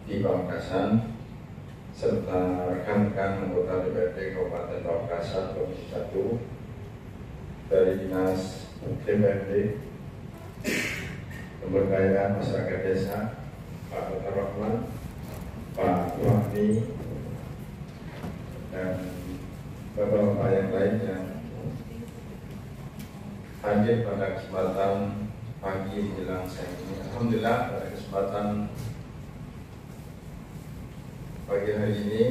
di Pamekasan serta rekan-rekan anggota DPRD Kabupaten Pamekasan Komisi 1 dari Dinas DPRD, Pemberdayaan Masyarakat Desa, Pak Dr. Rahman, Pak Wahmi, dan beberapa yang lain yang hadir pada kesempatan pagi menjelang siang ini. Alhamdulillah pada kesempatan pagi hari ini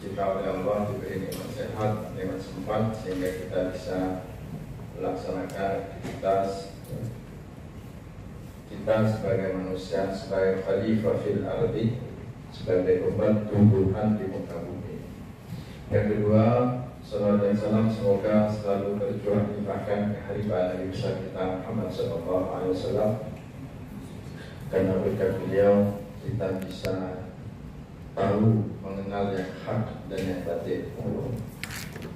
kita oleh Allah diberi nikmat sehat, nikmat sempat sehingga kita bisa melaksanakan aktivitas kita sebagai manusia, sebagai khalifah fil ardi, sebagai pembantu Tuhan di muka bumi. Yang kedua, salawat dan salam semoga selalu tercurah limpahkan kehadiran Nabi besar kita Muhammad SAW, karena berkat beliau kita bisa tahu mengenal yang hak dan yang batil.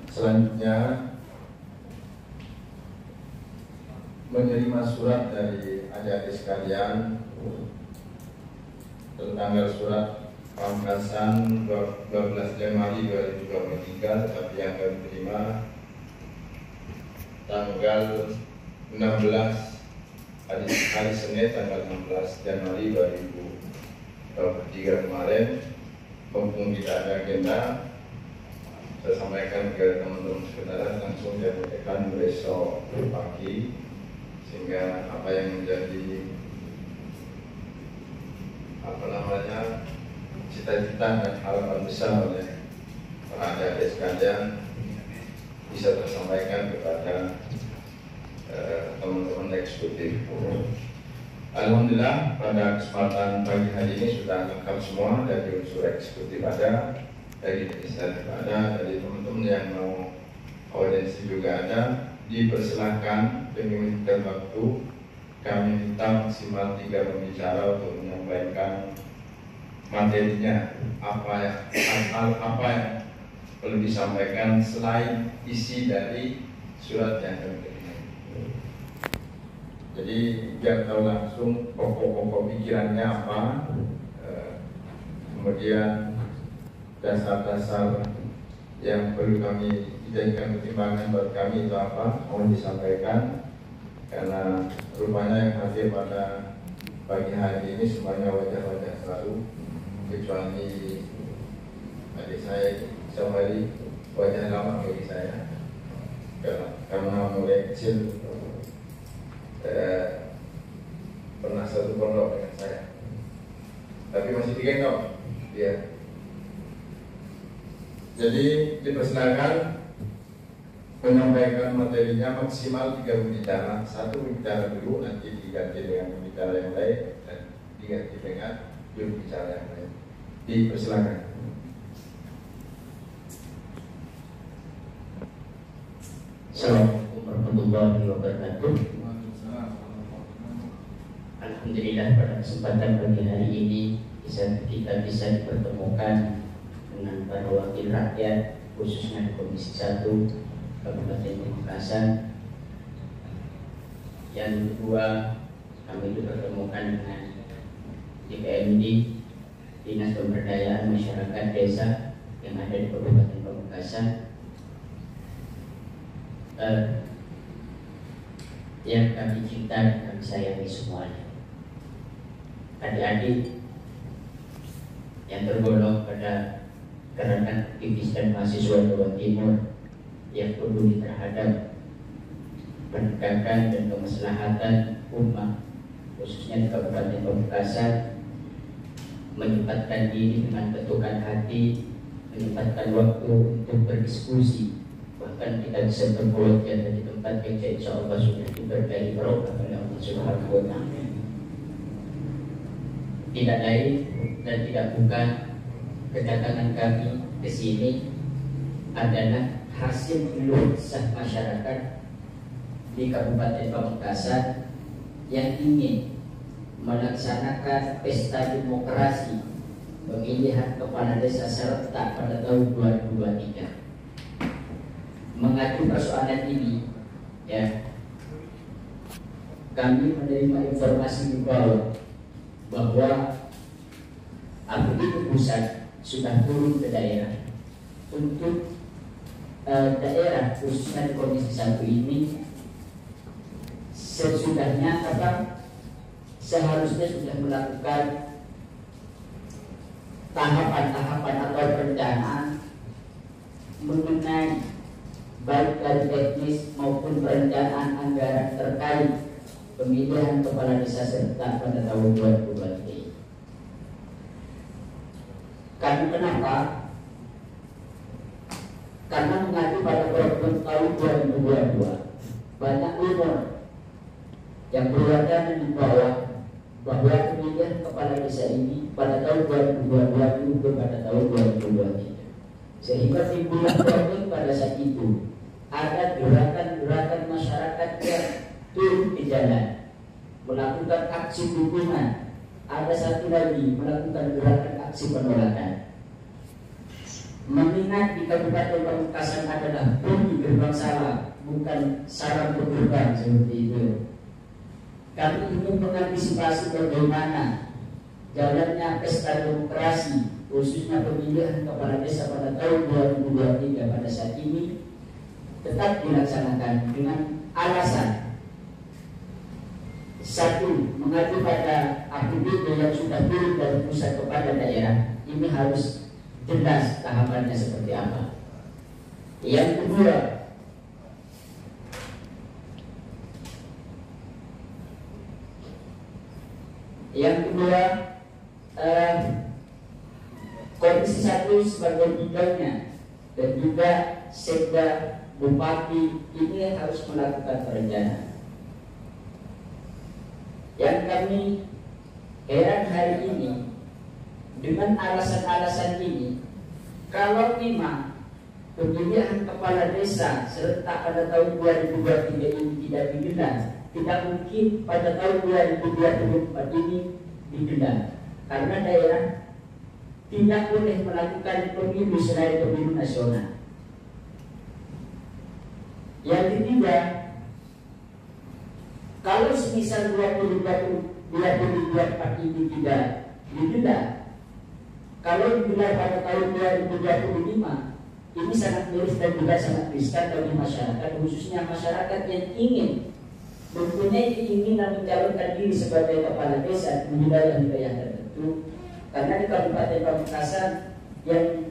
Selanjutnya, menerima surat dari adik-adik sekalian tentang surat Pamekasan 12 Januari 2023, tetapi yang kami terima tanggal 16 hari Senin tanggal 16 Januari 2023 kemarin. Mumpung tidak ada agenda, saya sampaikan ke teman-teman sekretariat langsung diadakan besok pagi, sehingga apa yang menjadi cita-cita dan harapan besar oleh para adik-adik sekalian bisa tersampaikan kepada teman-teman eksekutif. Alhamdulillah pada kesempatan pagi hari ini sudah lengkap semua, dari unsur eksekutif ada, dari legislatif ada, dari teman-teman yang mau audiensi juga ada. Dipersilahkan demi meninggalkan waktu, kami minta maksimal 3 pembicara untuk menyampaikan materinya, apa yang perlu disampaikan selain isi dari surat yang kami terima. Jadi biar tahu langsung pokok-pokok pikirannya apa, kemudian dasar-dasar yang perlu kami dijadikan pertimbangan buat kami itu apa, mohon disampaikan. Karena rupanya yang hadir pada pagi hari ini semuanya wajah-wajah baru, kecuali adik saya Samari, wajah lama bagi saya karena mulai kecil pernah satu pondok dengan saya, tapi masih digendong dia. Jadi dipersilakan menyampaikan materinya maksimal 3 pembicara, 1 pembicara dulu, nanti diganti dengan pembicara yang lain dan diganti dengan juru bicara yang lain. Dipersilakan. Assalamualaikum warahmatullahi wabarakatuh. Alhamdulillah pada kesempatan pagi hari ini kita bisa dipertemukan dengan para wakil rakyat, khususnya di Komisi 1 Kabupaten Pamekasan. Yang kedua, kami dipertemukan dengan DPMD, Dinas Pemberdayaan Masyarakat Desa yang ada di Kabupaten Pamekasan. Yang kami cinta dan kami sayangi semuanya, adik-adik yang tergolong pada gerakan aktivis dan mahasiswa Jawa Timur yang peduli terhadap penegakan dan kemaslahatan umat, khususnya di Kabupaten Pamekasan, menyempatkan diri dengan ketukan hati, menyempatkan waktu untuk berdiskusi. Bahkan kita bisa berbuat di tempat yang insya Allah sudah diberkahi berkah oleh Allah Subhanahu wa Ta'ala. Tidak lain dan tidak bukan kedatangan kami ke sini adalah hasil keluh kesah masyarakat di Kabupaten Pamekasan yang ingin melaksanakan pesta demokrasi pemilihan kepala desa serentak pada tahun 2023. Mengacu persoalan ini, ya, kami menerima informasi di bawah bahwa APBD pusat sudah turun ke daerah untuk daerah khususnya di Komisi 1 ini sesudahnya seharusnya sudah melakukan tahapan-tahapan atau perencanaan mengenai baik dari teknis maupun perencanaan anggaran terkait pemilihan kepala desa serentak pada tahun 2023. Karena kenapa? Karena mengacu pada peraturan tahun 2022 banyak rumor yang berwacana di bawah bahwa pemilihan kepala desa ini pada tahun 2022 diundur pada tahun 2023, sehingga timbulah problem pada saat itu ada gerakan-gerakan masyarakat yang turun ke jalan melakukan aksi dukungan, ada satu lagi melakukan gerakan aksi penolakan. Mengingat di Kabupaten Pamekasan adalah bunyi gerbang salah, bukan sarang bergerbang seperti itu. Kami ingin mengantisipasi bagaimana jalannya pesta demokrasi, khususnya pemilihan kepala desa pada tahun 2023 pada saat ini tetap dilaksanakan dengan alasan satu, mengacu pada APBD yang sudah turun dari pusat kepada daerah. Ini harus jelas tahapannya seperti apa. Yang kedua, Komisi 1 sebagai bidangnya dan juga Sekda Bupati ini harus melakukan perencanaan. Yang kami heran hari ini dengan alasan-alasan ini, kalau memang pemilihan kepala desa serentak pada tahun 2023 ini tidak digelar, tidak mungkin pada tahun 2024 ini digelar, karena daerah tidak boleh melakukan pemilu selain pemilu nasional. Yang ketiga, kalau semisal 2024 ini tidak digelar, kalau digelar pada tahun 2025, ini sangat miris dan juga sangat riskan bagi masyarakat, khususnya masyarakat yang ingin mempunyai keinginan mencalonkan diri sebagai kepala desa di wilayah-wilayah tertentu. Karena di Kabupaten Pamekasan yang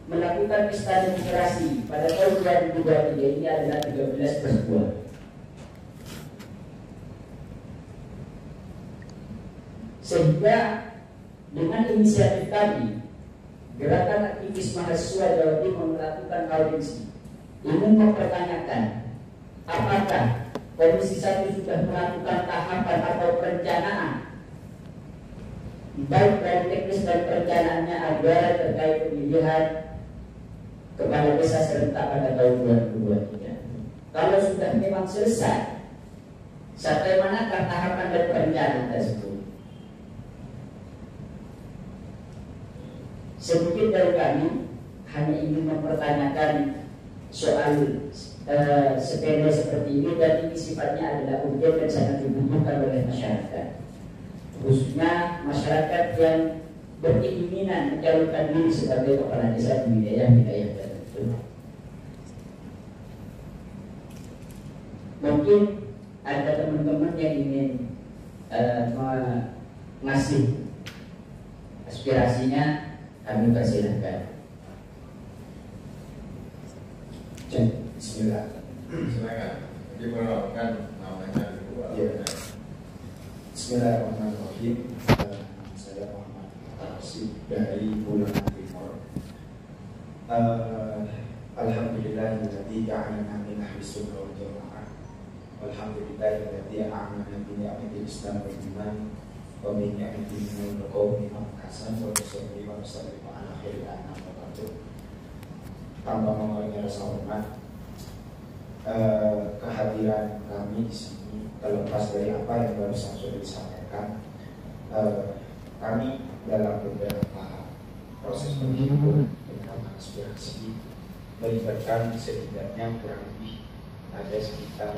melakukan pesta demokrasi pada tahun 2023 ini adalah 13+2. Sehingga dengan inisiatif kami, Gerakan Aktivis Mahasiswa Jawa Timur melakukan audiensi ingin mempertanyakan apakah Komisi 1 sudah melakukan tahapan atau perencanaan baik dari teknis dan perencanaannya agar terkait pemilihan kepala desa serentak pada tahun 2023. Kalau sudah memang selesai, sampai manakah tahapan dan perencanaan tersebut? Sedikit dari kami hanya ingin mempertanyakan soal sepele seperti ini, dan ini sifatnya adalah urgent dan sangat dibutuhkan oleh masyarakat, khususnya masyarakat yang berkeinginan mencalonkan diri sebagai kepala desa di wilayah-wilayah tertentu. Mungkin ada teman-teman yang ingin mengasih aspirasinya, kami persilahkan. Bismillah. Silakan. Diperkenalkan namanya dulu. Ya. Bismillahirrahmanirrahim. Saya Muhammad Rasid dari Bulan Timur. Alhamdulillahilladzi ja'alana min ahlis sunnah wal jamaah. Walhamdulillahilladzi a'amana bi ni'matil Islam wal iman wa min ni'matil minal qaumi Pamekasan wa nusalli wa nusallim ala khairil anam wa ba'du. Tanpa mengurangi rasa hormat, kehadiran kami di sini terlepas dari apa yang barusan sudah disampaikan, kami dalam beberapa proses penghitungan dengan aspirasi melibatkan setidaknya kurang lebih ada sekitar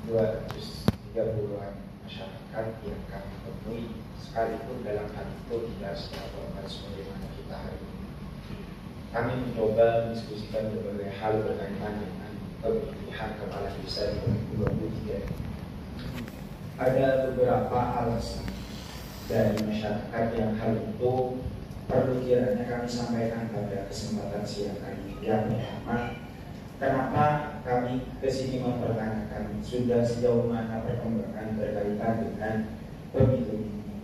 230-an masyarakat masyarakat yang kami temui, sekalipun dalam hal itu tidak secara sebagaimana kita hari ini. Kami mencoba mendiskusikan berbagai hal berkaitan dengan pemilihan kepala desa di 2023. Ada beberapa alasan dari masyarakat yang hal itu perlu kiranya kami sampaikan pada kesempatan siang hari ini. Yang pertama, kenapa kami kesini mempertanyakan sudah sejauh mana perkembangan berkaitan dengan pemilu ini?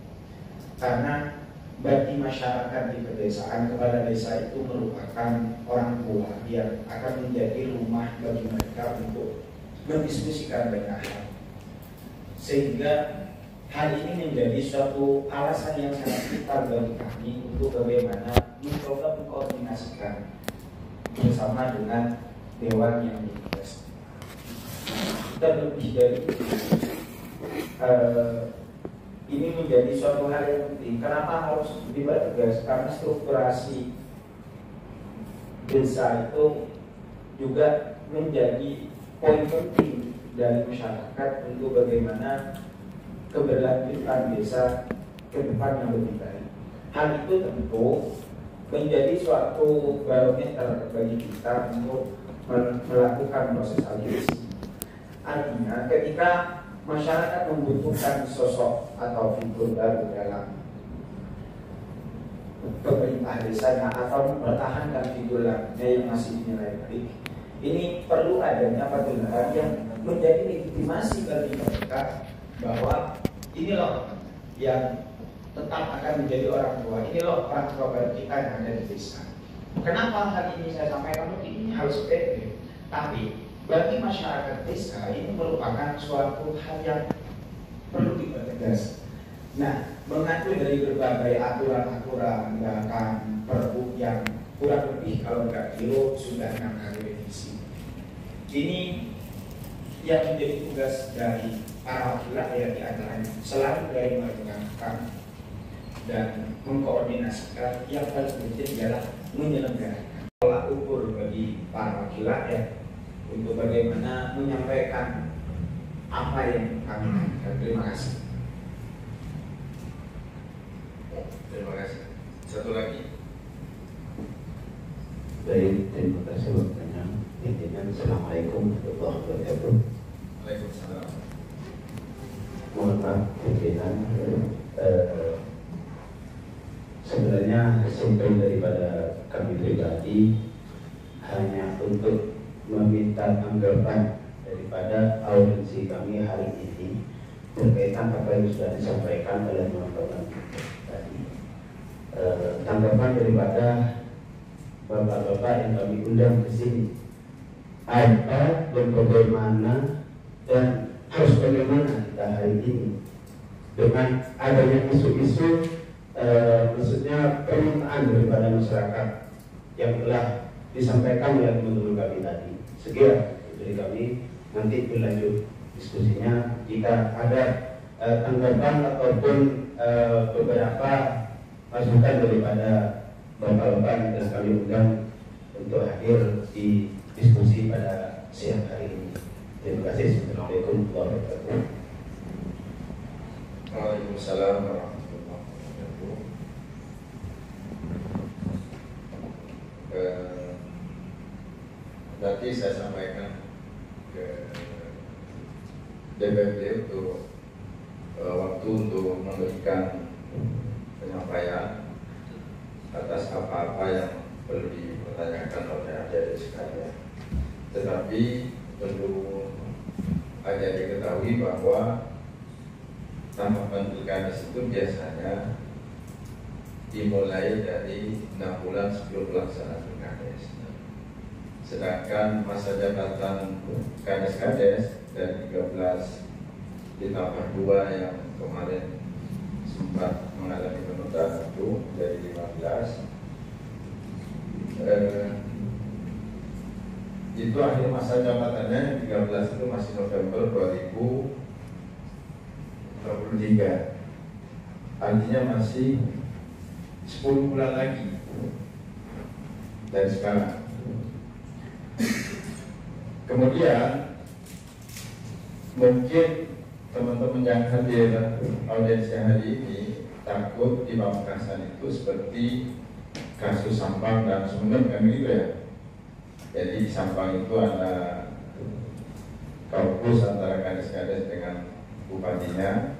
Karena bagi masyarakat di pedesaan, kepala desa itu merupakan orang tua yang akan menjadi rumah bagi mereka untuk mendiskusikan banyak hal. Sehingga hal ini menjadi suatu alasan yang sangat vital bagi kami untuk bagaimana mencoba mengkoordinasikan bersama dengan dewan yang ditugas. Terlebih dari ini menjadi suatu hal yang penting. Kenapa harus dibahas? Karena strukturasi desa itu juga menjadi poin penting dari masyarakat untuk bagaimana keberlanjutan desa ke depan yang lebih baik. Hal itu tentu menjadi suatu barometer bagi kita untuk melakukan proses adilisi. Artinya ketika masyarakat membutuhkan sosok atau figur baru dalam pemerintah desanya atau mempertahankan figur lainnya yang masih dinilai baik, ini perlu adanya pagelaran yang menjadi legitimasi bagi mereka bahwa ini loh yang tetap akan menjadi orang tua, ini loh orang tua baru kita yang ada di desa. Kenapa hal ini saya sampaikan? Ini hal sepele, tapi bagi masyarakat desa ini merupakan suatu hal yang perlu dipertegas. Nah, mengacu dari berbagai aturan-aturan bahkan perbu yang kurang lebih kalau nggak kilo sudah 6 kali revisi. Ini yang menjadi tugas dari para wakil rakyat di antaranya selalu dari mendengarkan dan mengkoordinasikan. Yang paling penting adalah menyelenggarakan tolak ukur bagi para wakil rakyat untuk bagaimana menyampaikan apa yang kami inginkan. Terima kasih. Terima kasih. Satu lagi. Baik, terima kasih waktunya. Intinya, Assalamualaikum warahmatullahi wabarakatuh. Waalaikumsalam. Mohon maaf, pimpinan. Sebenarnya simpen daripada kami pribadi hanya untuk meminta tanggapan daripada audiensi kami hari ini berkaitan apa yang sudah disampaikan oleh teman-teman tadi. Tanggapan daripada bapak-bapak yang kami undang ke sini, apa dan bagaimana dan harus bagaimana kita hari ini dengan adanya isu-isu maksudnya permintaan daripada masyarakat yang telah disampaikan oleh teman-teman kami tadi. Segera dari kami nanti berlanjut diskusinya. Jika ada tanggapan ataupun beberapa masukan daripada bapak-bapak yang telah kami undang untuk hadir di diskusi pada siang hari ini. Terima kasih. Assalamualaikum warahmatullahi wabarakatuh. Waalaikumsalam warahmatullahi wabarakatuh. Nanti saya sampaikan ke DPRD untuk waktu untuk memberikan penyampaian atas apa-apa yang perlu dipertanyakan oleh adik-adik sekalian. Tetapi perlu hanya diketahui bahwa tahapan pilkades itu biasanya dimulai dari 6 bulan sebelum pelaksanaan pilkades. Sedangkan masa jabatan kades-kades dari 13 ditambah 2 yang kemarin sempat mengalami penundaan itu dari 15, itu akhir masa jabatannya 13 itu masih November 2023, artinya masih 10 bulan lagi dari sekarang. Kemudian mungkin teman-teman yang hadir audiensi hari ini takut di Pamekasan itu seperti kasus Sampang dan Sumeneb kan gitu ya. Jadi di Sampang itu ada kaukus antara kades-kades dengan bupatinya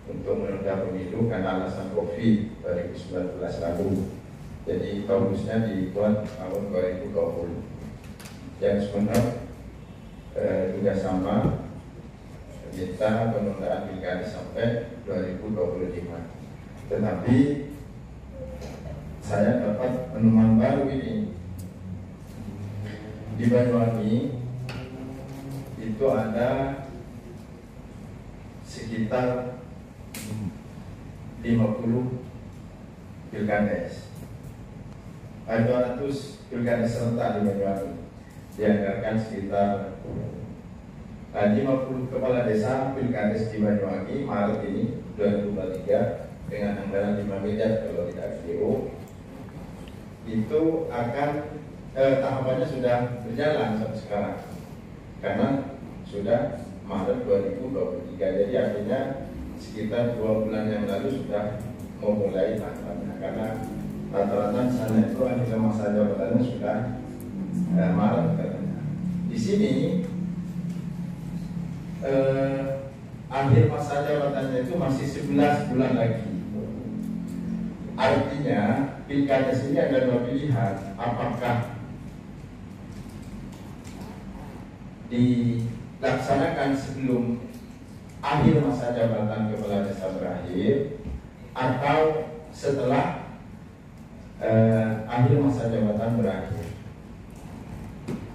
untuk menunda pemilu karena alasan COVID 2019 lalu. Jadi kaukusnya dibuat tahun 2020. Yang Sumeneb juga sama, minta penundaan pilkada sampai 2025. Tetapi saya dapat penemuan baru ini di Banyuwangi itu ada sekitar 50 pilkades, 200 pilkades serentak di Banyuwangi, dianggarkan sekitar 50 kepala desa pilkades di Banyuwangi Maret ini 2023 dengan anggaran 5 miliar kalau tidak keliru. Itu akan tahapannya sudah berjalan sampai sekarang karena sudah Maret 2023, jadi artinya sekitar 2 bulan yang lalu sudah memulai tahapannya karena rata-rata sana itu akhir masa jabatannya sudah Maret katanya. Di sini akhir masa jabatannya itu masih 11 bulan lagi. Artinya pilkades ini ada dua pilihan, apakah dilaksanakan sebelum akhir masa jabatan kepala desa berakhir atau setelah akhir masa jabatan berakhir.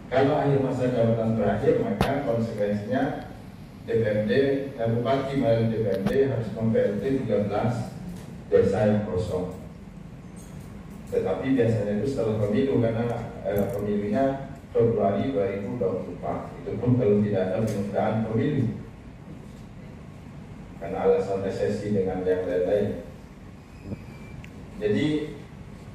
Kalau akhir masa jabatan berakhir, maka konsekuensinya DPRD, Bupati melalui DPRD harus mem-PLT 13 desa yang kosong. Tetapi biasanya itu setelah pemilu karena pemilunya Februari 2024. Itu pun kalau tidak ada penundaan pemilu karena alasan resesi dengan yang lain-lain. Jadi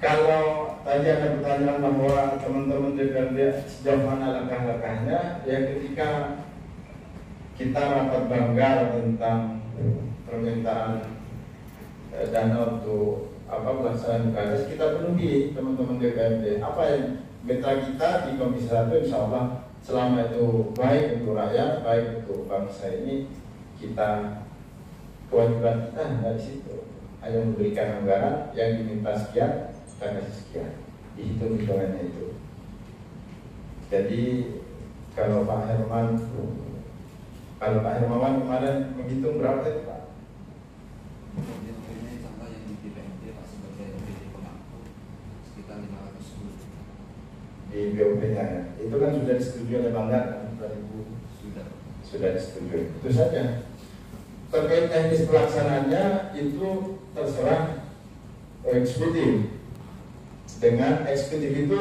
kalau tadi ada pertanyaan bahwa teman-teman DPRD sejauh mana langkah-langkahnya, ya ketika kita rapat banggar tentang permintaan dana untuk pelaksanaan pilkades, kita penuhi teman-teman DPRD. Apa yang mitra kita di Komisi 1, insya Allah selama itu baik untuk rakyat, baik untuk bangsa ini, kita kewajiban kita dari situ hanya memberikan anggaran yang diminta sekian, kita kasih sekian, dihitung hitungannya itu. Jadi kalau Pak Hermawan kemarin menghitung berapa itu Pak? Di BOP-nya ya. Itu kan sudah disetujui oleh Banggar kan 2000 sudah disetujui. Itu saja. Terkait teknis pelaksanaannya itu terserah eksekutif. Dengan eksekutif itu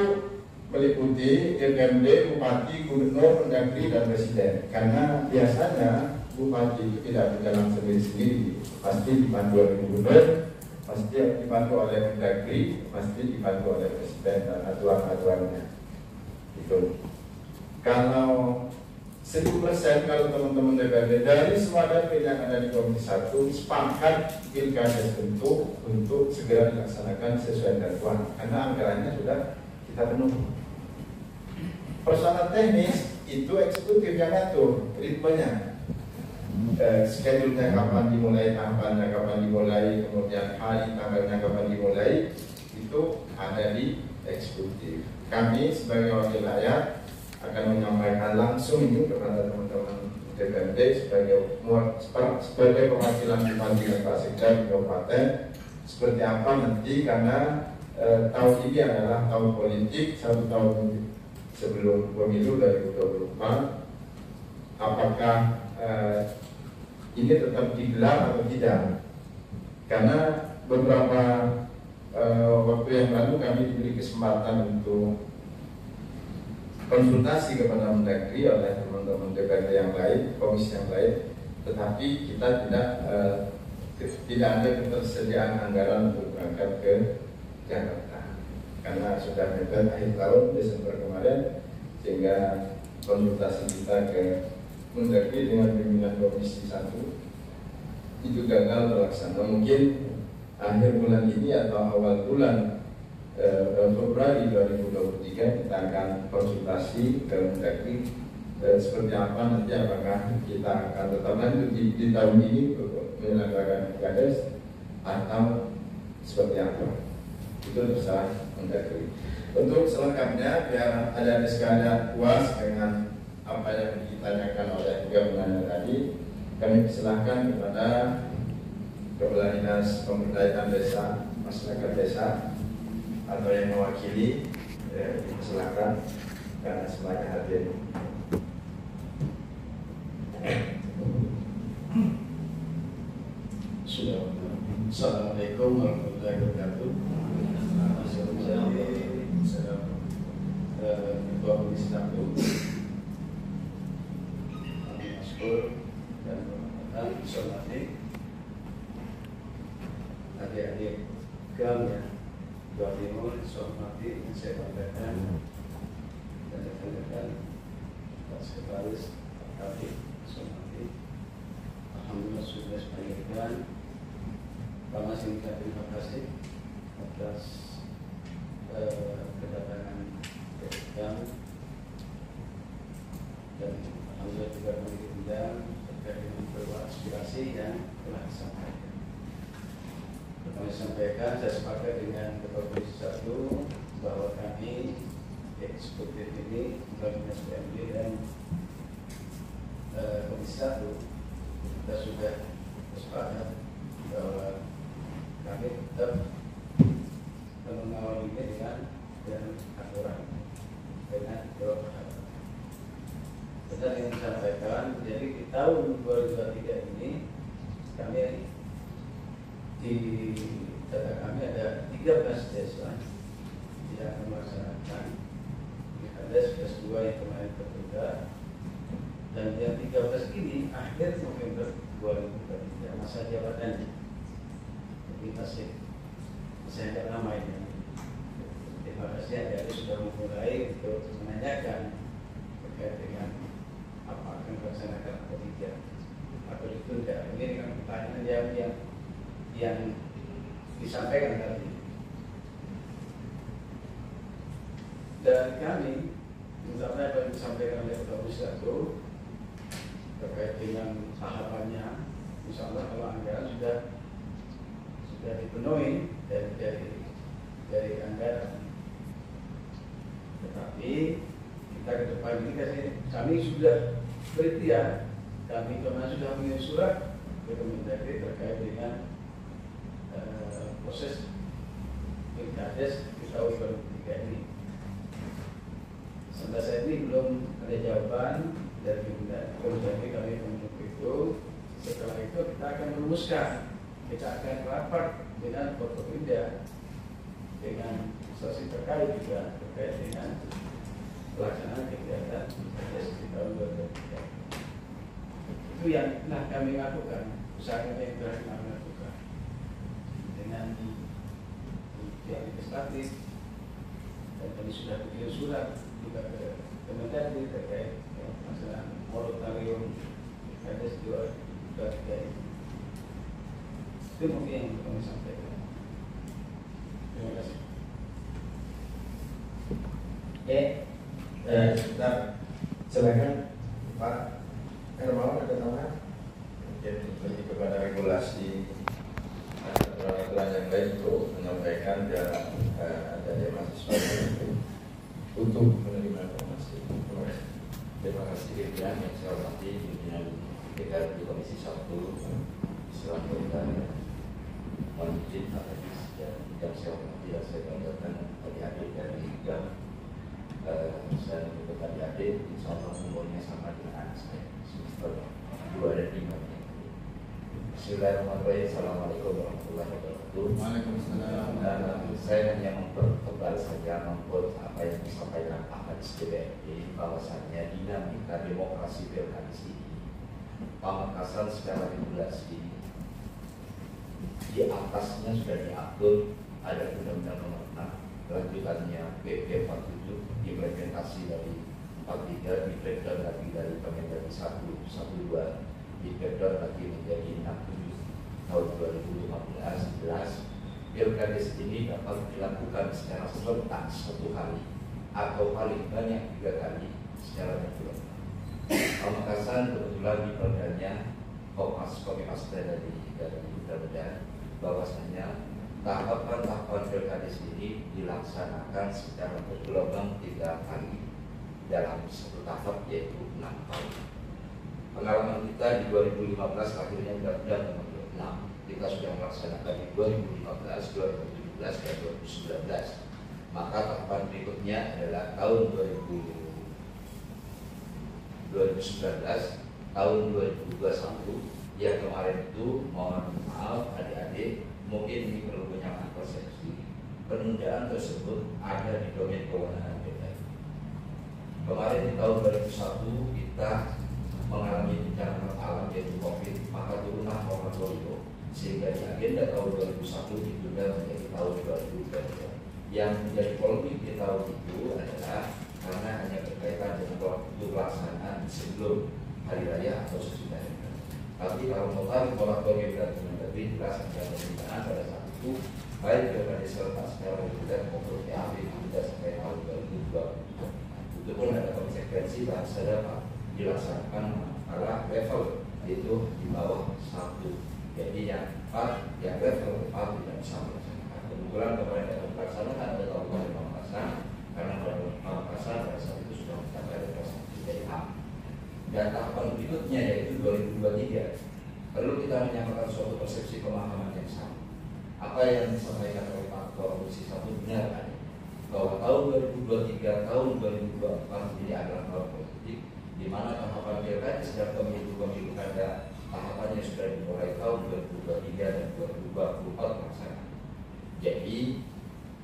meliputi DPRD, Bupati, Gubernur, Mendagri, dan Presiden. Karena biasanya Bupati itu tidak berjalan sendiri-sendiri, pasti dibantu oleh Gubernur, pasti dibantu oleh Mendagri, pasti dibantu oleh Presiden dan aturan-aturannya. Itu. Kalau 10% kalau teman-teman DPRD dari semua dapil yang ada di Komisi 1 sepakat pilkades untuk segera dilaksanakan sesuai jadwal karena anggarannya sudah kita penuhi. Persoalan teknis itu eksekutif yang ngatur ritmenya, schedule-nya kapan dimulai, tahapannya kapan dimulai, kemudian hari tanggalnya kapan dimulai, itu ada di eksekutif. Kami sebagai wakil rakyat akan menyampaikan langsung itu kepada teman-teman DPRD sebagai perwakilan bupati dan Pak Sekda di kabupaten seperti apa nanti, karena tahun ini adalah tahun politik, 1 tahun sebelum pemilu 2024. Apakah ini tetap digelar atau tidak? Karena beberapa waktu yang lalu kami diberi kesempatan untuk konsultasi kepada Mendagri oleh teman-teman DPRD yang lain, komisi yang lain, tetapi kita tidak ada ketersediaan anggaran untuk berangkat ke Jakarta karena sudah mepet akhir tahun Desember kemarin, sehingga konsultasi kita ke Mendagri dengan pimpinan Komisi 1 itu gagal terlaksana. Mungkin akhir bulan ini atau awal bulan Februari 2023 kita akan konsultasi ke Mendagri seperti apa nanti, apakah kita akan tetap lanjut di tahun ini menyelenggarakan Kades atau seperti apa, itu terserah Mendagri. Untuk selengkapnya biar ada sekalian puas dengan apa yang ditanyakan oleh tiga penanya tadi, kami persilahkan kepada Kepala Dinas Pemberdayaan Desa, Masyarakat Desa atau yang mewakili, dipersilakan karena semuanya hadir. Assalamualaikum warahmatullahi wabarakatuh. Ketua Komisi 1, Maskur dan teman-teman hormati adik-adik GAM ya Jawa Timur, hormati yang saya banggakan dan rekan-rekan Pak Sekretaris Pak Kabid, hormati. Alhamdulillah sudah sepanjang. Pertama saya terima kasih atas kedatangan GAM dan alhamdulillah juga kami diundang terkait dengan beberapa aspirasi yang telah disampaikan. Pertama disampaikan, saya sepakat dengan Ketua Komisi 1 bahwa kami eksekutif ini melalui SPMD dan Komisi 1 kita sudah sepakat bahwa kami tetap mengawal ini dengan aturan, dengan protokol. Benar yang disampaikan, jadi di tahun 2023 ini kami di data kami ada 13 desa yang melaksanakan Kades plus 2 yang kemarin tertunda, dan yang 13 ini akhir November 2023 masa jabatannya. Jadi masih agak lama ini. Terima kasih adik-adik sudah memulai untuk menanyakan terkait dengan apa akan dilaksanakan atau tidak, atau ditunda. Ini dengan pertanyaan yang disampaikan tadi. Dan kami, misalnya apa yang disampaikan oleh Ketua Komisi 1 terkait dengan tahapannya, misalnya kalau anggaran sudah dipenuhi dari anggaran. Tetapi kita ke depan ini kami sudah berikhtiar, kami kemarin sudah mengirim surat ke Kemendagri terkait dengan proses Kades di tahun 2023 ini. Sampai saat ini belum ada jawaban dari Kemendagri, kami menunggu itu. Setelah itu kita akan merumuskan, kita akan rapat dengan Forkopimda, dengan instansi terkait juga terkait dengan pelaksanaan kegiatan Kades di tahun 2023. Itu yang telah kami lakukan, usaha kami yang telah kami lakukan dengan pihak legislatif, dan kami sudah bikin surat juga ke Kemendagri terkait masalah moratorium Kades 2023 ini. Itu mungkin yang kami sampaikan. Terima kasih. Oke, Sebentar, silakan Pak Hermawan ada tambahan? Mungkin lebih kepada regulasi aturan-aturan yang lain untuk menyampaikan biar ada mahasiswa untuk menerima informasi. Terima kasih. Terima kasih Dirjen yang saya hormati pimpinan DPR di Komisi 1, silahkan mohon izin atas yang saya hormati dan saya banggakan adik-adik dari GAM. Saya untuk adik-adik, insya Allah umurnya sama dengan anak saya, semester 2 dan 5. Bismillahirrahmanirrahim. Assalamualaikum warahmatullahi wabarakatuh. Waalaikumsalam. Saya hanya mempertebal saja apa yang disampaikan Ahmad SDBRD, bahwasannya dinamika demokrasi Pilkades ini pamekasan secara regulasi di atasnya sudah diatur, ada Undang-Undang Nomor 6, lanjutannya PP 47, implementasi dari 43, di breakdown lagi dari Kemendagri 112, di breakdown lagi menjadi 67 tahun 2015 jelas Pilkades ini dapat dilakukan secara serentak 1 kali atau paling banyak 3 kali secara berturut. Pamekasan kebetulan di perdanya kopi pasta dari Mudah-mudahan bahwasanya tahapan-tahapan Pilkades ini dilaksanakan secara bergelombang 3 kali dalam 1 tahap, yaitu 6 tahun. Pengalaman kita di 2015 akhirnya Undang-Undang Nomor 26 kita sudah melaksanakan di 2015, 2017, dan 2019. Maka tahapan berikutnya adalah tahun 2019, tahun 2021 yang kemarin itu. Mohon maaf adik-adik, mungkin ini perlu penyamaan persepsi. Penundaan tersebut ada di domain kewenangan DPR. Kemarin di tahun 2001 kita mengalami bencana alam yaitu COVID, maka turunlah moratorium sehingga di agenda tahun 2001 ditunda menjadi tahun 2022. Yang menjadi polemik di tahun itu adalah karena hanya berkaitan dengan waktu pelaksanaan sebelum hari raya atau sesudah hari raya. Tapi kalau total moratorium dan Mendagri jelas ada pembinaan pada saat itu, baik Pilkada serentak secara reguler maupun PAB tidak sampai tahun 2020. Itu pun ada konsekuensi bahasa dapat dilaksanakan pada level itu di bawah 1. Jadi yang 4, yang level 4 tidak bisa melaksanakan. Kebetulan kemarin dapat dilaksanakan ada Kabupaten Pamekasan, karena Pamekasan pada saat itu sudah mencapai level 1 dari A. Dan tahapan berikutnya yaitu 2023. Perlu kita menyampaikan suatu persepsi pemahaman yang sama. Apa yang disampaikan oleh Pak Ketua Komisi 1 benar adanya, bahwa tahun 2023, tahun 2024 ini adalah tahun politik, di mana tahapan Pilkada dan pemilu kada tahapannya sudah dimulai tahun 2023 dan 2024 pelaksanaan. Jadi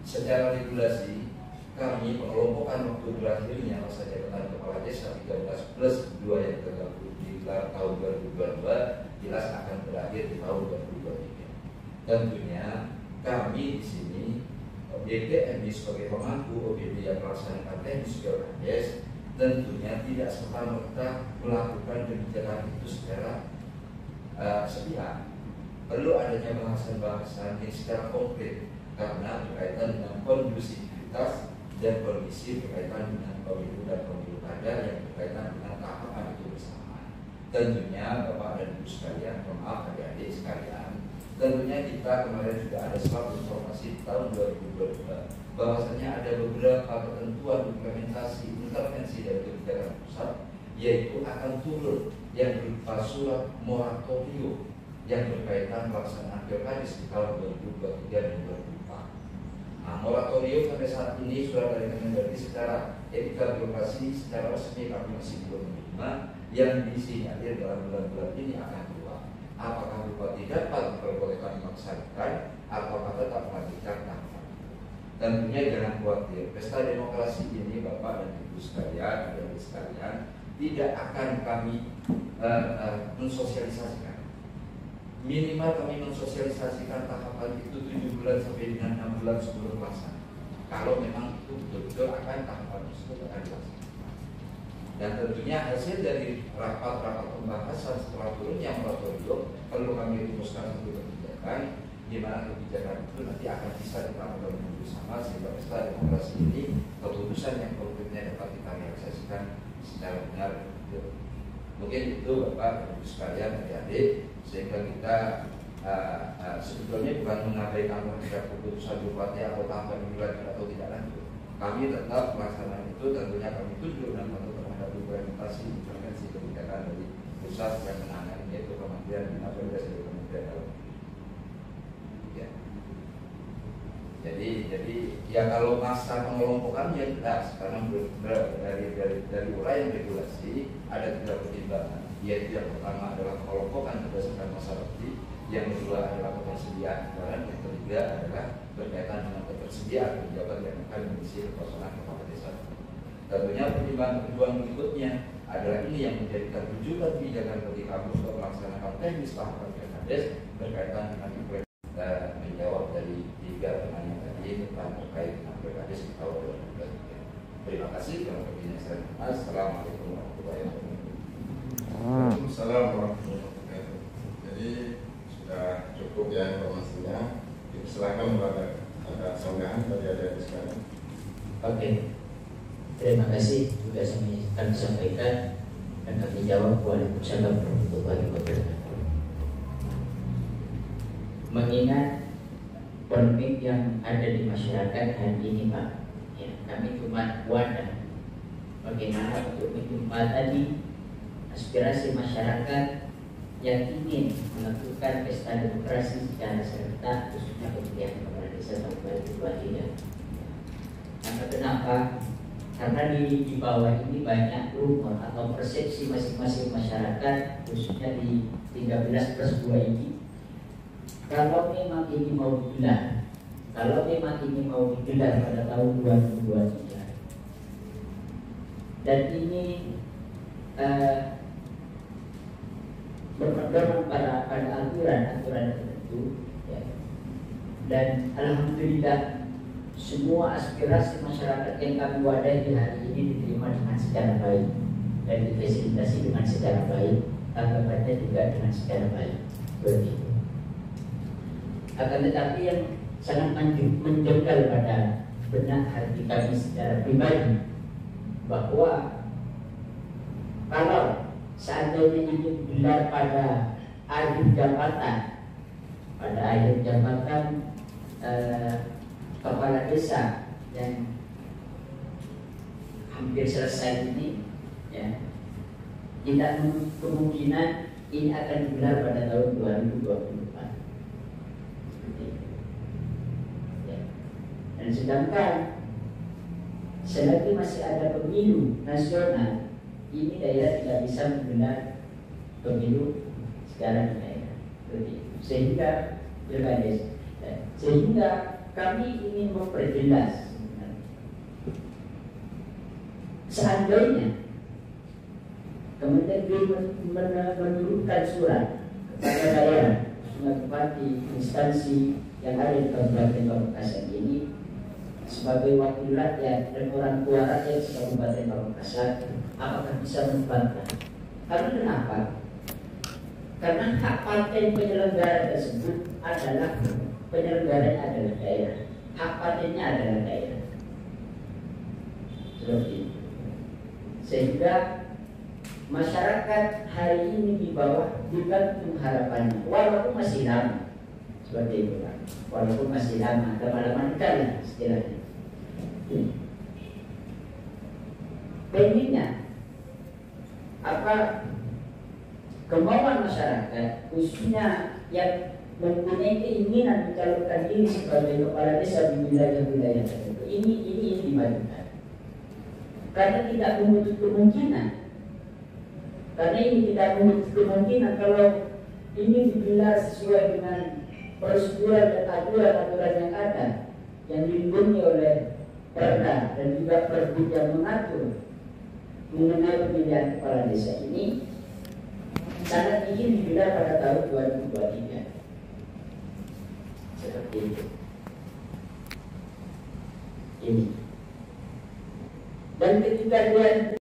secara regulasi kami pengelompokan waktu berakhirnya masa jabatan kepala desa 13 plus 2 yang tergabung di tahun 2022 jelas akan berakhir di tahun 2023. Tentunya kami di sini BPMI sebagai pemangku OBD yang melaksanakan teknis Pilkades tentunya tidak serta-merta melakukan kebijakan itu secara sepihak. Perlu adanya bahasan-bahasan yang secara konkret karena berkaitan dengan kondusivitas dan kondisi berkaitan dengan pemilu dan pemilu kada yang berkaitan dengan tahapan itu bersama. Tentunya Bapak dan Ibu sekalian, maaf adik-adik sekalian, tentunya kita kemarin sudah ada suatu informasi di tahun 2022 bahwasanya ada beberapa ketentuan implementasi intervensi dari kebijakan pusat, yaitu akan turun yang berupa surat moratorium yang berkaitan pelaksanaan Pilkades di tahun 2023 dan 2024. Nah, moratorium sampai saat ini sudah dari Kemendagri secara etika birokrasi secara resmi kami masih belum menerima, yang disinyalir dalam bulan-bulan ini akan keluar. Apakah Bupati dapat memperbolehkan melaksanakan atau tetap melanjutkan tahapan? Tentunya jangan khawatir, pesta demokrasi ini Bapak dan Ibu sekalian, adik-adik sekalian, tidak akan kami mensosialisasikan. Minimal kami mensosialisasikan tahapan itu 7 bulan sampai dengan 6 bulan sebelum pelaksanaan. Kalau memang itu betul-betul akan tahapan tersebut akan dilaksanakan. Dan tentunya hasil dari rapat-rapat pembahasan setelah turunnya moratorium perlu kami rumuskan satu kebijakan, di mana kebijakan itu nanti akan bisa dilakukan bersama sehingga pesta demokrasi ini keputusan yang konkretnya dapat kita realisasikan secara benar. Mungkin itu Bapak dan Ibu sekalian, adik-adik, sehingga kita sebetulnya bukan mengabaikan terhadap keputusan bupati atau tahapan pemilihan atau tidak lanjut. Kami tetap melaksanakan itu, tentunya kami tunjuk dan patuh terhadap implementasi kebijakan dari pusat yang menangani, yaitu Kementerian Bina Marga dan Kementerian Dalam Negeri. Ya. Jadi ya kalau masa pengelompokannya jelas, karena dari uraian regulasi ada 3 pertimbangan, yaitu yang pertama adalah pengelompokan berdasarkan masa bakti, yang kedua adalah ketersediaan anggaran, yang ketiga adalah berkaitan dengan ketersediaan pejabat yang akan mengisi kekosongan kepala desa. Tentunya pertimbangan berikutnya adalah ini yang menjadikan rujukan kebijakan bagi kami untuk melaksanakan teknis tahapan Pilkades berkaitan dengan menjawab dari 3 pertanyaan tadi tentang terkait dengan Pilkades di tahun 2023. Terima kasih. Assalamualaikum warahmatullahi wabarakatuh. Waalaikumsalam warahmatullahi wabarakatuh. Jadi sudah cukup ada sanggahan dari adik sekalian? Oke, terima kasih juga kami sampaikan dan kami jawab. Waalaikumsalam warahmatullahi wabarakatuh. Mengingat polemik yang ada di masyarakat hari ini, Pak, ya, kami cuma wadah bagaimana untuk menjembatani aspirasi masyarakat yang ingin melakukan pesta demokrasi secara serentak, khususnya pemilihan kepala desa tahun 2023. Karena kenapa? Karena di bawah ini banyak rumor atau persepsi masing-masing masyarakat, khususnya di 13+2 ini. Kalau memang ini mau digelar, pada tahun 2023, dan ini berpedoman pada aturan tertentu, ya. Dan alhamdulillah semua aspirasi masyarakat yang kami wadahi hari ini diterima dengan secara baik dan difasilitasi dengan secara baik, tanggapannya juga dengan secara baik. Begitu. Akan tetapi yang sangat menjengkel pada benak hati kami secara pribadi, bahwa kalau seandainya ini digelar pada akhir jabatan kepala desa yang hampir selesai ini, ya, tidak kemungkinan ini akan digelar pada tahun 2024. Ya. Dan sedangkan selagi masih ada pemilu nasional, ini daerah tidak bisa menggelar pemilu secara daerah. Sehingga kami ingin memperjelas, seandainya Kementerian menurunkan surat kepada daerah, bupati, instansi yang ada di Kabupaten Pamekasan ini sebagai wakil rakyat dan orang tua rakyat Kabupaten Pamekasan, apakah bisa membantah? Karena kenapa? Karena hak partai penyelenggara tersebut adalah penyelenggaranya adalah daerah, hak partainya adalah daerah. Seperti itu. Sehingga masyarakat hari ini di bawah digantung harapannya, walaupun masih lama. Seperti itu, Pak. Walaupun masih lama, lama-lama lah istilahnya. Pengennya apa kemauan masyarakat, khususnya yang mempunyai keinginan mencalonkan diri sebagai kepala desa di wilayah-wilayah tertentu, ini dimajukan. Karena tidak menutup kemungkinan. Karena ini tidak menutup kemungkinan kalau ini digelar sesuai dengan prosedur dan aturan yang ada, yang dilindungi oleh Perda dan juga Pergub yang mengatur mengenai pemilihan kepala desa ini, sangat ingin digelar pada tahun 2023. Seperti itu. Ini. Dan ketika dia